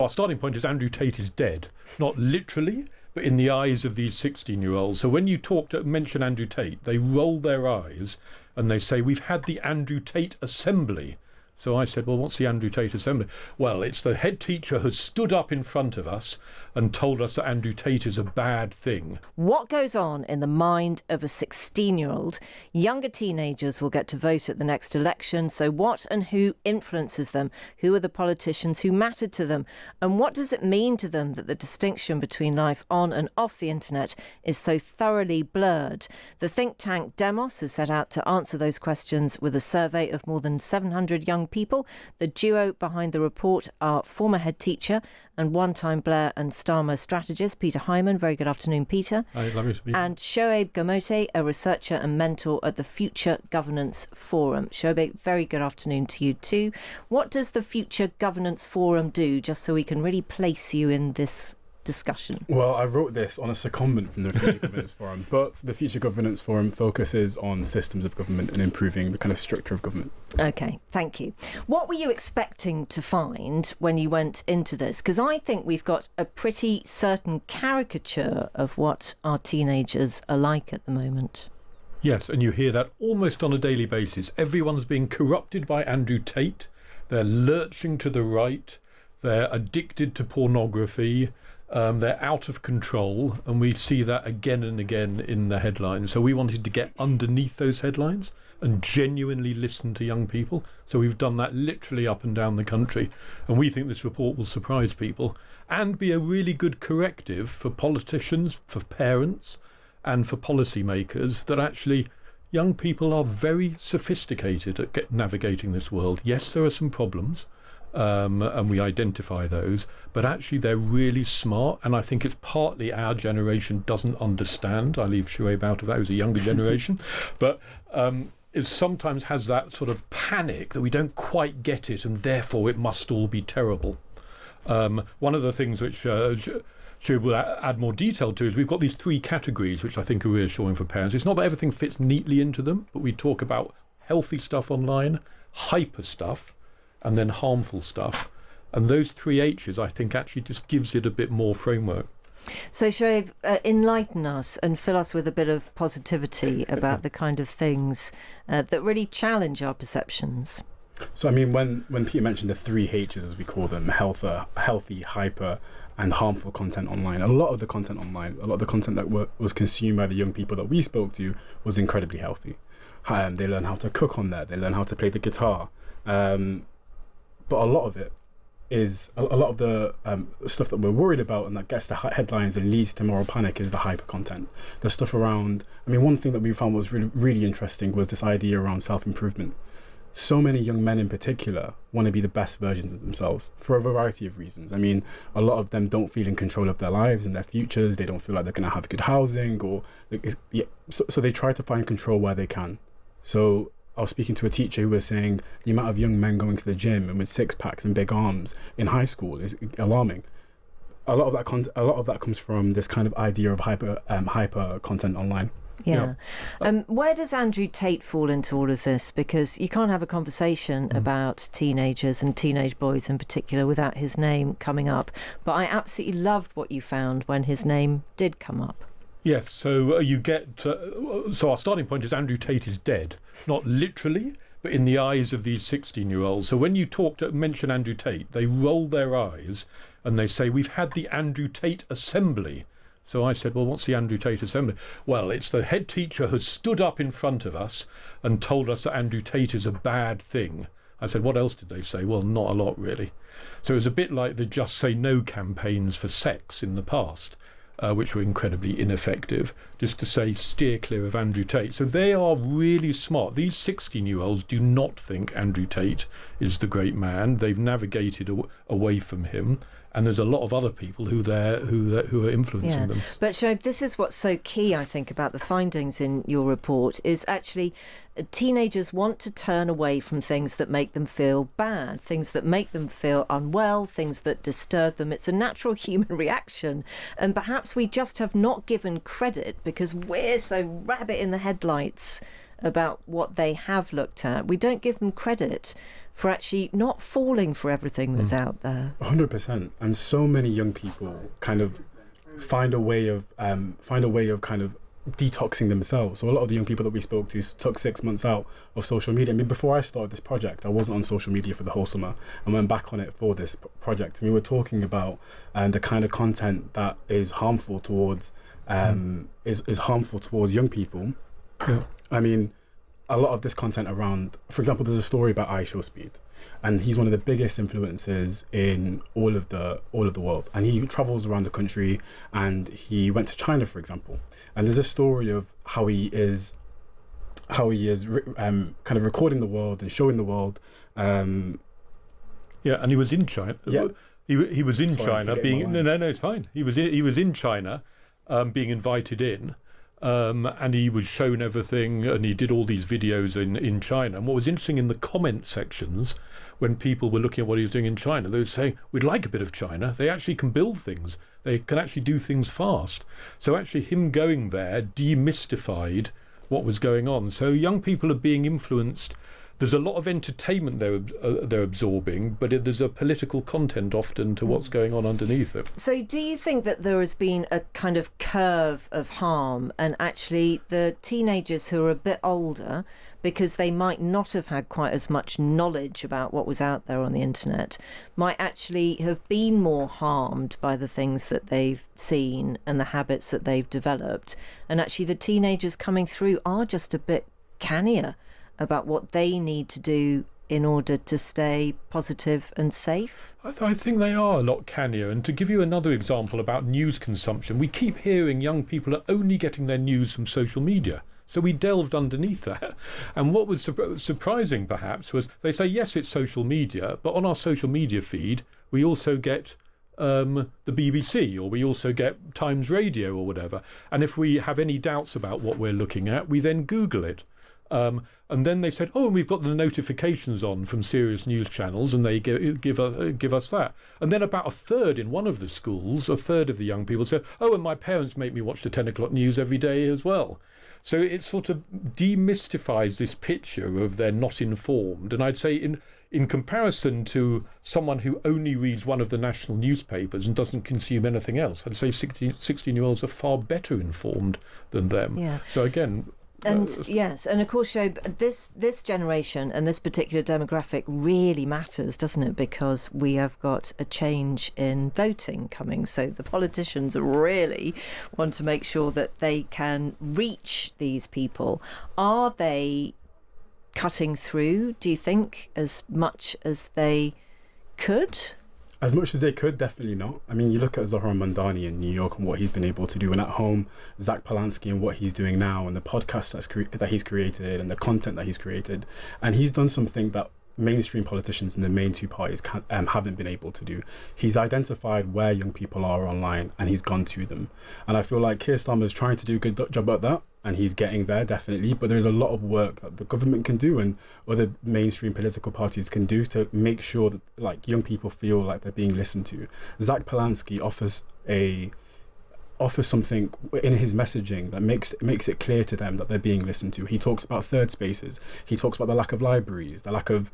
Our starting point is Andrew Tate is dead, not literally, but in the eyes of these 16-year-olds. So when you mention Andrew Tate, they roll their eyes and they say, we've had the Andrew Tate Assembly. So I said, well, what's the Andrew Tate Assembly? Well, it's the head teacher has stood up in front of us and told us that Andrew Tate is a bad thing. What goes on in the mind of a 16-year-old? Younger teenagers will get to vote at the next election. So what and who influences them? Who are the politicians who matter to them? And what does it mean to them that the distinction between life on and off the internet is so thoroughly blurred? The think tank Demos has set out to answer those questions with a survey of more than 700 young people. The duo behind the report are former head teacher and one-time Blair and Starmer strategist Peter Hyman. Very good afternoon, Peter. Hi, lovely to be here. And Shoaib Gamote, a researcher and mentor at the Future Governance Forum. Shoaib, very good afternoon to you too. What does the Future Governance Forum do, just so we can really place you in this discussion? Well, I wrote this on a secondment from the Future Governance Forum, but the Future Governance Forum focuses on systems of government and improving the kind of structure of government. OK, thank you. What were you expecting to find when you went into this? Because I think we've got a pretty certain caricature of what our teenagers are like at the moment. Yes, and you hear that almost on a daily basis. Everyone's being corrupted by Andrew Tate. They're lurching to the right. They're addicted to pornography. They're out of control, and we see that again and again in the headlines. So we wanted to get underneath those headlines and genuinely listen to young people. So we've done that literally up and down the country. And we think this report will surprise people and be a really good corrective for politicians, for parents, and for policymakers, that actually young people are very sophisticated at navigating this world. Yes, there are some problems. And we identify those, but actually they're really smart, and I think it's partly our generation doesn't understand. I leave Shoaib out of that, who's a younger generation, but it sometimes has that sort of panic that we don't quite get it and therefore it must all be terrible. One of the things which Shoaib will add more detail to is we've got these three categories which I think are reassuring for parents. It's not that everything fits neatly into them, but we talk about healthy stuff online, hyper stuff, and then harmful stuff. And those three H's, I think, actually just gives it a bit more framework. So, Shoaib, enlighten us and fill us with a bit of positivity about the kind of things that really challenge our perceptions. So, I mean, when Peter mentioned the three H's, as we call them, healthy, hyper, and harmful content online, a lot of the content that was consumed by the young people that we spoke to was incredibly healthy. They learn how to cook on there. They learn how to play the guitar. But a lot of it is a lot of the stuff that we're worried about and that gets the headlines and leads to moral panic is the hyper content. The stuff around, I mean, one thing that we found was really, really interesting was this idea around self-improvement. So many young men in particular want to be the best versions of themselves for a variety of reasons. I mean, a lot of them don't feel in control of their lives and their futures. They don't feel like they're going to have good housing, or so they try to find control where they can. So I was speaking to a teacher who was saying the amount of young men going to the gym and with six packs and big arms in high school is alarming. A lot of that comes from this kind of idea of hyper content online. Yeah. Where does Andrew Tate fall into all of this? Because you can't have a conversation about teenagers and teenage boys in particular without his name coming up. But I absolutely loved what you found when his name did come up. Yes, so you get... so our starting point is Andrew Tate is dead. Not literally, but in the eyes of these 16-year-olds. So when you mention Andrew Tate, they roll their eyes and they say, we've had the Andrew Tate Assembly. So I said, well, what's the Andrew Tate Assembly? Well, it's the head teacher has stood up in front of us and told us that Andrew Tate is a bad thing. I said, what else did they say? Well, not a lot, really. So it was a bit like the Just Say No campaigns for sex in the past. Which were incredibly ineffective, just to say steer clear of Andrew Tate. So they are really smart. These 16-year-olds do not think Andrew Tate is the great man. They've navigated away from him. And there's a lot of other people who are influencing them. But Shoaib, this is what's so key, I think, about the findings in your report, is actually teenagers want to turn away from things that make them feel bad, things that make them feel unwell, things that disturb them. It's a natural human reaction. And perhaps we just have not given credit because we're so rabbit in the headlights about what they have looked at. We don't give them credit for actually not falling for everything that's out there. 100%. And so many young people kind of find a way of kind of detoxing themselves. So a lot of the young people that we spoke to took 6 months out of social media. I mean, before I started this project, I wasn't on social media for the whole summer and went back on it for this project. And we were talking about the kind of content that is harmful towards is harmful towards young people. Yeah. I mean, a lot of this content around, for example, there's a story about iShowSpeed, and he's one of the biggest influencers in all of the world, and he travels around the country, and he went to China, for example, and there's a story of how he is kind of recording the world and showing the world. And he was in China. Yeah. He was in Sorry, China being no, it's fine. He was in China, being invited in. And he was shown everything, and he did all these videos in China. And what was interesting in the comment sections, when people were looking at what he was doing in China, they were saying, we'd like a bit of China. They actually can build things. They can actually do things fast. So actually him going there demystified what was going on. So young people are being influenced. There's a lot of entertainment they're absorbing, but there's a political content often to what's going on underneath it. So do you think that there has been a kind of curve of harm, and actually the teenagers who are a bit older, because they might not have had quite as much knowledge about what was out there on the internet, might actually have been more harmed by the things that they've seen and the habits that they've developed, and actually the teenagers coming through are just a bit cannier about what they need to do in order to stay positive and safe? I think they are a lot cannier. And to give you another example about news consumption, we keep hearing young people are only getting their news from social media. So we delved underneath that. And what was surprising, perhaps, was they say, yes, it's social media, but on our social media feed, we also get the BBC, or we also get Times Radio or whatever. And if we have any doubts about what we're looking at, we then Google it. And then they said, and we've got the notifications on from serious news channels, and they give us that. And then about a third in one of the schools, a third of the young people said, and my parents make me watch the 10 o'clock news every day as well. So it sort of demystifies this picture of they're not informed. And I'd say in comparison to someone who only reads one of the national newspapers and doesn't consume anything else, I'd say 16-year-olds are far better informed than them. Yeah. So again... And yes, and of course, Shoaib, this generation and this particular demographic really matters, doesn't it? Because we have got a change in voting coming, so the politicians really want to make sure that they can reach these people. Are they cutting through, do you think, as much as they could? As much as they could, definitely not. I mean, you look at Zohran Mandani in New York and what he's been able to do, and at home, Zach Polanski and what he's doing now, and the podcast that he's created, and the content that he's created, and he's done something that mainstream politicians in the main two parties haven't been able to do. He's identified where young people are online, and he's gone to them. And I feel like Keir Starmer is trying to do a good job at that, and he's getting there, definitely. But there's a lot of work that the government can do and other mainstream political parties can do to make sure that like young people feel like they're being listened to. Zach Polanski offers something in his messaging that makes it clear to them that they're being listened to. He talks about third spaces. He talks about the lack of libraries, the lack of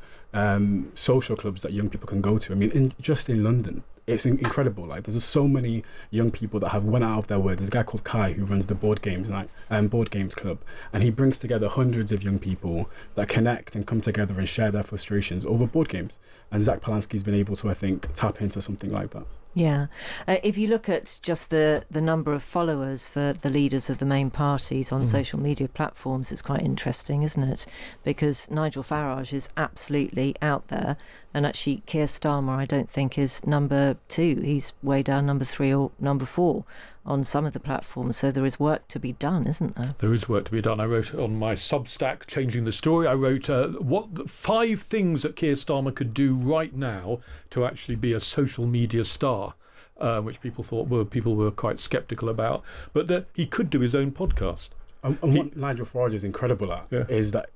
social clubs that young people can go to. I mean, just in London, it's incredible. Like, there's just so many young people that have went out of their way. There's a guy called Kai who runs the board games club, and he brings together hundreds of young people that connect and come together and share their frustrations over board games. And Zach Polanski's been able to, I think, tap into something like that. Yeah. If you look at just the number of followers for the leaders of the main parties on social media platforms, it's quite interesting, isn't it? Because Nigel Farage is absolutely out there, and actually Keir Starmer, I don't think, is number 2. He's way down number 3 or number 4 on some of the platforms. So there is work to be done, isn't there? There is work to be done. I wrote on my Substack, Changing the Story, I wrote 5 things that Keir Starmer could do right now to actually be a social media star, which people were quite sceptical about. But he could do his own podcast. And what Nigel Farage is incredible at is that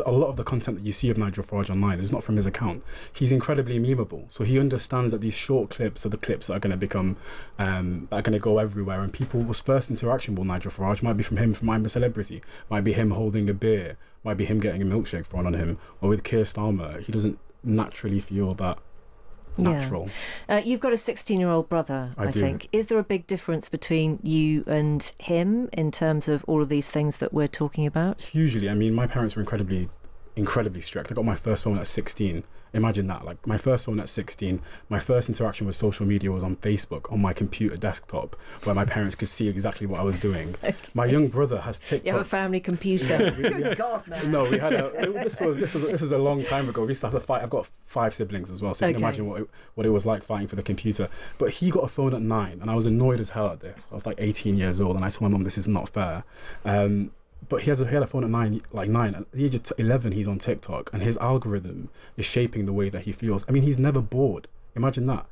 a lot of the content that you see of Nigel Farage online is not from his account. He's incredibly memeable, so he understands that these short clips are the clips that are going to become that are going to go everywhere, and people's first interaction with Nigel Farage might be from I'm a Celebrity, might be him holding a beer, might be him getting a milkshake thrown on him. Or with Keir Starmer, he doesn't naturally feel that natural. You've got a 16-year-old brother, I do. think. Is there a big difference between you and him in terms of all of these things that we're talking about? Hugely. I mean, my parents were incredibly strict. I got my first phone at 16. Imagine that, like my first phone at 16, my first interaction with social media was on Facebook on my computer desktop, where my parents could see exactly what I was doing. Okay. My young brother has TikTok. You have a family computer. Good God, man. No, we had this is a long time ago. We used to have to fight. I've got 5 siblings as well, so you can imagine what it was like fighting for the computer. But he got a phone at 9, and I was annoyed as hell at this. I was like 18 years old, and I told my mum, this is not fair. But he had a phone at 9. At the age of 11, he's on TikTok, and his algorithm is shaping the way that he feels. I mean, he's never bored. Imagine that.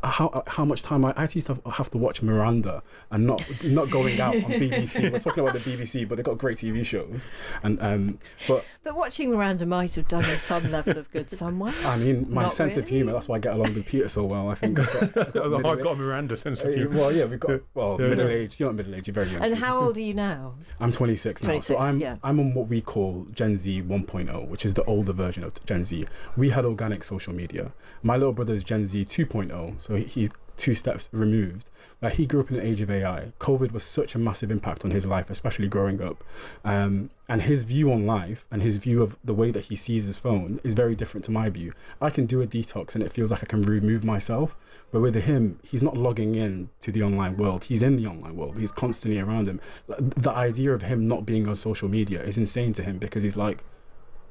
How much time I actually used to have to watch Miranda and not going out on BBC. We're talking about the BBC, but they've got great TV shows. But watching Miranda might have done you some level of good somewhere. I mean, my sense of humour, that's why I get along with Peter so well. I think I've got a Miranda sense of humour. Well, yeah, we've got middle-aged. You're not middle-aged, you're very young. And how old are you now? I'm 26 now. 26, so I'm on what we call Gen Z 1.0, which is the older version of Gen Z. We had organic social media. My little brother is Gen Z 2.0. So he's 2 steps removed. He grew up in the age of AI. COVID was such a massive impact on his life, especially growing up. And his view on life and his view of the way that he sees his phone is very different to my view. I can do a detox and it feels like I can remove myself. But with him, he's not logging in to the online world. He's in the online world. He's constantly around him. The idea of him not being on social media is insane to him, because he's like,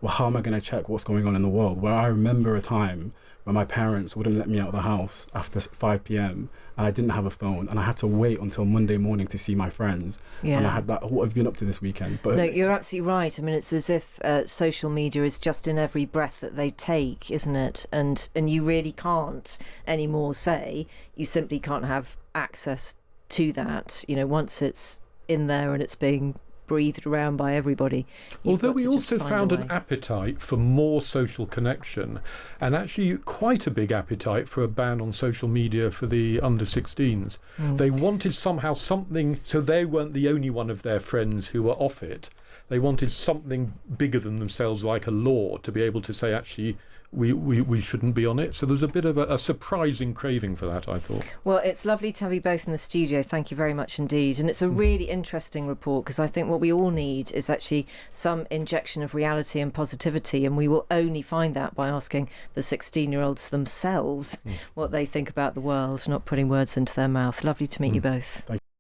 well, how am I going to check what's going on in the world? Where I remember a time when my parents wouldn't let me out of the house after 5 p.m. and I didn't have a phone, and I had to wait until Monday morning to see my friends. Yeah. And I had that, what have you been up to this weekend? But no, you're absolutely right. I mean, it's as if social media is just in every breath that they take, isn't it? And you really can't anymore say, you simply can't have access to that. You know, once it's in there and it's being breathed around by everybody. Although we also found an appetite for more social connection, and actually quite a big appetite for a ban on social media for the under 16s. They wanted somehow something, so they weren't the only one of their friends who were off it. They wanted something bigger than themselves, like a law, to be able to say, actually, we shouldn't be on it. So there was a bit of a surprising craving for that, I thought. Well, it's lovely to have you both in the studio. Thank you very much indeed. And it's a really interesting report, because I think what we all need is actually some injection of reality and positivity, and we will only find that by asking the 16-year-olds themselves what they think about the world, not putting words into their mouth. Lovely to meet you both. Thank you.